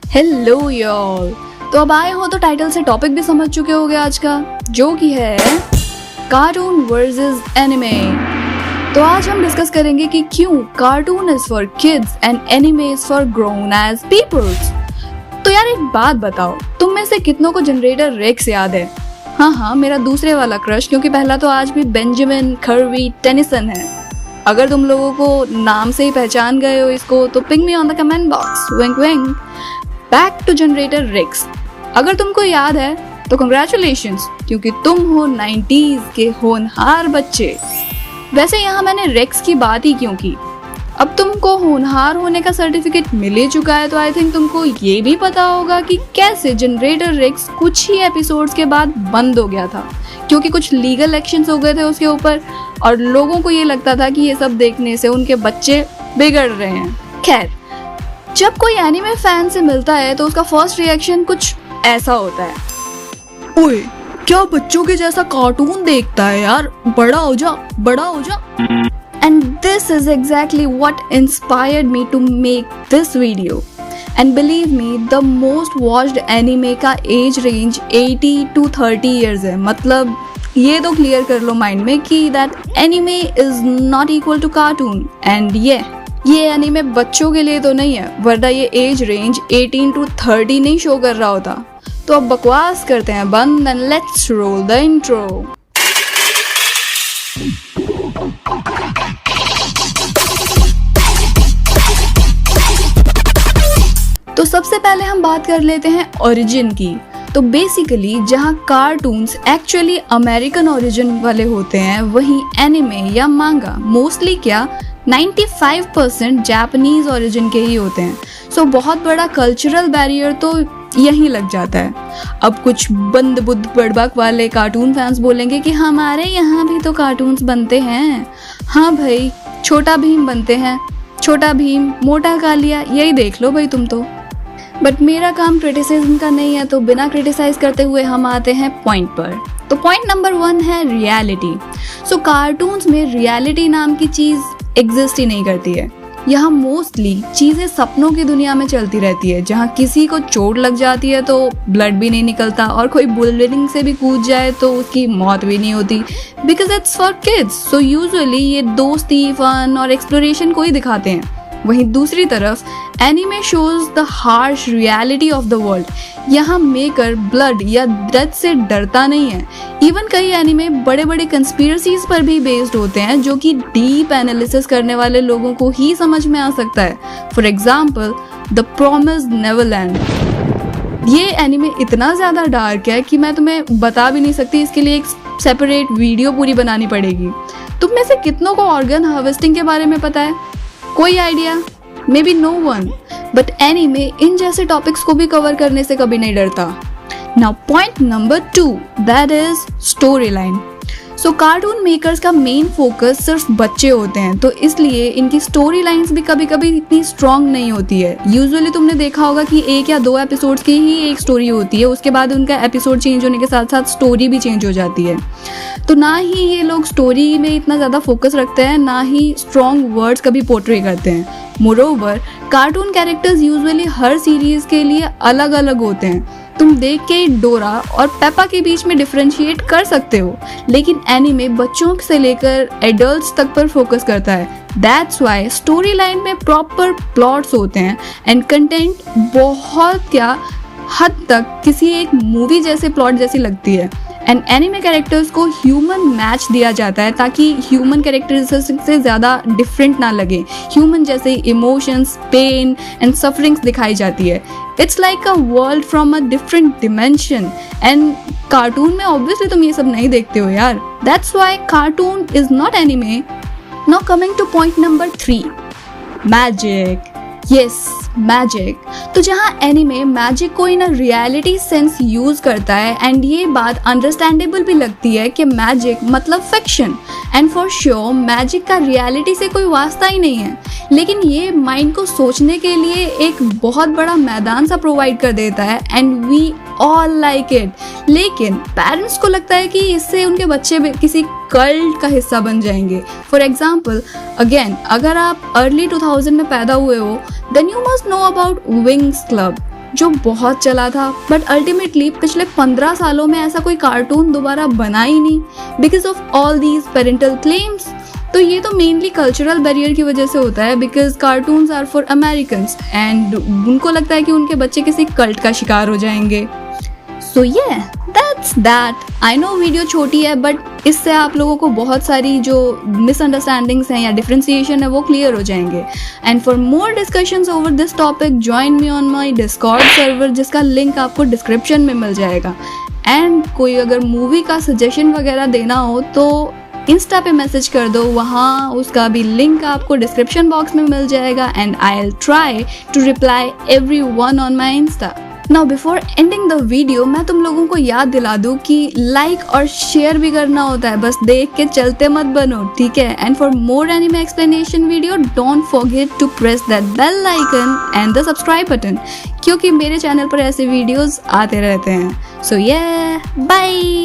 Hello y'all। तो अब आए हो तो टाइटल से टॉपिक भी समझ चुके होगे आज का, जो कि है कार्टून वर्सेस एनिमे। तो आज हम डिस्कस करेंगे कि क्यों cartoon is for kids and anime is for grown age peoples. तो यार एक बात बताओ, तुम में से कितनों को जनरेटर रेक्स याद है? हाँ, मेरा दूसरे वाला क्रश, क्योंकि पहला तो आज भी बेंजामिन कर्बी टेनिसन है। अगर तुम लोगों को नाम से ही पहचान गए हो इसको तो ping me on the comment box. Wink wink. Back to Generator Rex. अगर तुमको याद है तो कंग्रेचुलेशंस, क्योंकि तुम हो 90s के होनहार बच्चे। वैसे यहाँ मैंने रेक्स की बात ही क्यों की, अब तुमको होनहार होने का सर्टिफिकेट मिल ही चुका है, तो आई थिंक तुमको ये भी पता होगा कि कैसे जनरेटर रेक्स कुछ ही एपिसोड्स के बाद बंद हो गया था, क्योंकि कुछ लीगल एक्शंस हो गए थे उसके ऊपर और लोगों को ये लगता था कि ये सब देखने से उनके बच्चे बिगड़ रहे हैं। खैर, जब कोई एनिमे फैन से मिलता है तो उसका फर्स्ट रिएक्शन कुछ ऐसा होता है, ओए क्या बच्चों के जैसा कार्टून देखता है यार, बड़ा हो जा, बड़ा हो जा। And this is exactly what inspired me to make this video. And believe me, the most watched anime का age range 80 to 30 years है। मतलब ये तो क्लियर कर लो माइंड में कि that anime is not equal to cartoon. And ये anime बच्चों के लिए तो नहीं है, वरना ये एज रेंज 18 to 30 नहीं शो कर रहा होता। तो अब बकवास करते हैं बंद and let's roll the intro. तो सबसे पहले हम बात कर लेते हैं ओरिजिन की। तो बेसिकली जहाँ कार्टून्स एक्चुअली अमेरिकन ओरिजिन वाले होते हैं, वहीं एनिमे या मांगा मोस्टली क्या 95% जापानीज ओरिजिन के ही होते हैं। सो बहुत बड़ा कल्चरल बैरियर तो यहीं लग जाता है। अब कुछ बंद बुद्ध बड़बक वाले कार्टून फैंस बोलेंगे कि हमारे यहाँ भी तो कार्टून्स बनते हैं। हाँ भाई, छोटा भीम बनते हैं, छोटा भीम, मोटा कालिया, यही देख लो भाई तुम तो। बट मेरा काम क्रिटिसिज्म का नहीं है, तो बिना क्रिटिसाइज करते हुए हम आते हैं पॉइंट पर। तो पॉइंट नंबर 1 है रियलिटी। सो कार्टून्स में रियलिटी नाम की चीज एग्जिस्ट ही नहीं करती है। यहाँ मोस्टली चीजें सपनों की दुनिया में चलती रहती है, जहाँ किसी को चोट लग जाती है तो ब्लड भी नहीं निकलता, और कोई बिल्डिंग से भी कूद जाए तो उसकी मौत भी नहीं होती, because it's for kids. So usually ये दोस्ती, फन और एक्सप्लोरेशन को ही दिखाते हैं। वहीं दूसरी तरफ anime shows the harsh reality of the world. यहाँ मेकर ब्लड या डेथ से डरता नहीं है। इवन कई एनिमे बड़े बड़े कंस्पिरेसीज पर भी बेस्ड होते हैं, जो कि डीप एनालिसिस करने वाले लोगों को ही समझ में आ सकता है। For example the promised Neverland. ये एनिमे इतना ज़्यादा डार्क है कि मैं तुम्हें बता भी नहीं सकती, इसके लिए एक सेपरेट वीडियो पूरी बनानी पड़ेगी। तुम में से कितनों को ऑर्गन हार्वेस्टिंग के बारे में पता है? कोई idea? Maybe no one. But anime इन जैसे टॉपिक्स को भी कवर करने से कभी नहीं डरता। Now point number 2, that is story line. So cartoon makers का मेन फोकस सिर्फ बच्चे होते हैं, तो इसलिए इनकी स्टोरी लाइन्स भी कभी कभी इतनी स्ट्रॉन्ग नहीं होती है। यूजुअली तुमने देखा होगा कि 1 या 2 एपिसोड्स की ही एक स्टोरी होती है, उसके बाद उनका एपिसोड चेंज होने के साथ साथ स्टोरी भी चेंज हो जाती है। तो ना ही ये लोग स्टोरी में इतना ज़्यादा फोकस रखते हैं, ना ही स्ट्रॉन्ग वर्ड्स कभी पोर्ट्रे करते हैं। मोरोवर कार्टून कैरेक्टर्स यूजुअली हर सीरीज के लिए अलग अलग होते हैं। तुम देख के डोरा और पेपा के बीच में डिफरेंशिएट कर सकते हो, लेकिन एनीमे बच्चों से लेकर एडल्ट्स तक पर फोकस करता है। दैट्स वाई स्टोरी लाइन में प्रॉपर प्लॉट्स होते हैं एंड कंटेंट बहुत क्या हद तक किसी एक मूवी जैसे प्लॉट जैसी लगती है। एंड एनिमे कैरेक्टर्स को ह्यूमन मैच दिया जाता है ताकि ह्यूमन कैरेक्टरिस्टिक्स से ज़्यादा डिफरेंट ना लगे। ह्यूमन जैसे इमोशंस, पेन एंड सफरिंग्स दिखाई जाती है। It's like a world from a different dimension. And cartoon में ऑब्वियसली तुम ये सब नहीं देखते हो यार। That's why cartoon is not anime. Now coming two point number 3, magic. Yes, magic. तो जहाँ एनिमे मैजिक को इन अ रियलिटी सेंस यूज करता है, एंड ये बात अंडरस्टैंडेबल भी लगती है कि मैजिक मतलब fiction, and for sure magic का रियलिटी से कोई वास्ता ही नहीं है, लेकिन ये माइंड को सोचने के लिए एक बहुत बड़ा मैदान सा प्रोवाइड कर देता है, and we all like it. लेकिन पेरेंट्स को लगता है कि इससे उनके बच्चे किसी कल्ट का हिस्सा बन जाएंगे। फॉर एग्जाम्पल, अगेन अगर आप अर्ली 2000 में पैदा हुए हो, then you must know about Winx Club, जो बहुत चला था, बट अल्टीमेटली पिछले 15 सालों में ऐसा कोई कार्टून दोबारा बना ही नहीं because of all these parental claims. तो ये तो मेनली कल्चरल बैरियर की वजह से होता है because cartoons are for Americans and उनको लगता है कि उनके बच्चे किसी कल्ट का शिकार हो जाएंगे। सो ये that's that. I know video छोटी है बट इससे आप लोगों को बहुत सारी जो मिसअंडरस्टैंडिंग्स हैं या डिफ्रेंसिएशन है वो क्लियर हो जाएंगे। And for more discussions over this topic join me on my Discord server, जिसका लिंक आपको डिस्क्रिप्शन में मिल जाएगा। एंड कोई अगर मूवी का सजेशन वगैरह देना हो तो इंस्टा पे मैसेज कर दो, वहाँ उसका भी लिंक आपको डिस्क्रिप्शन बॉक्स में मिल जाएगा। And I will try to reply everyone on my Insta. Now before ending the video मैं तुम लोगों को याद दिला दूं कि लाइक और शेयर भी करना होता है, बस देख के चलते मत बनो, ठीक है। And for more anime explanation video don't forget to press that bell icon and the subscribe button, क्योंकि मेरे चैनल पर ऐसे वीडियोस आते रहते हैं। So bye.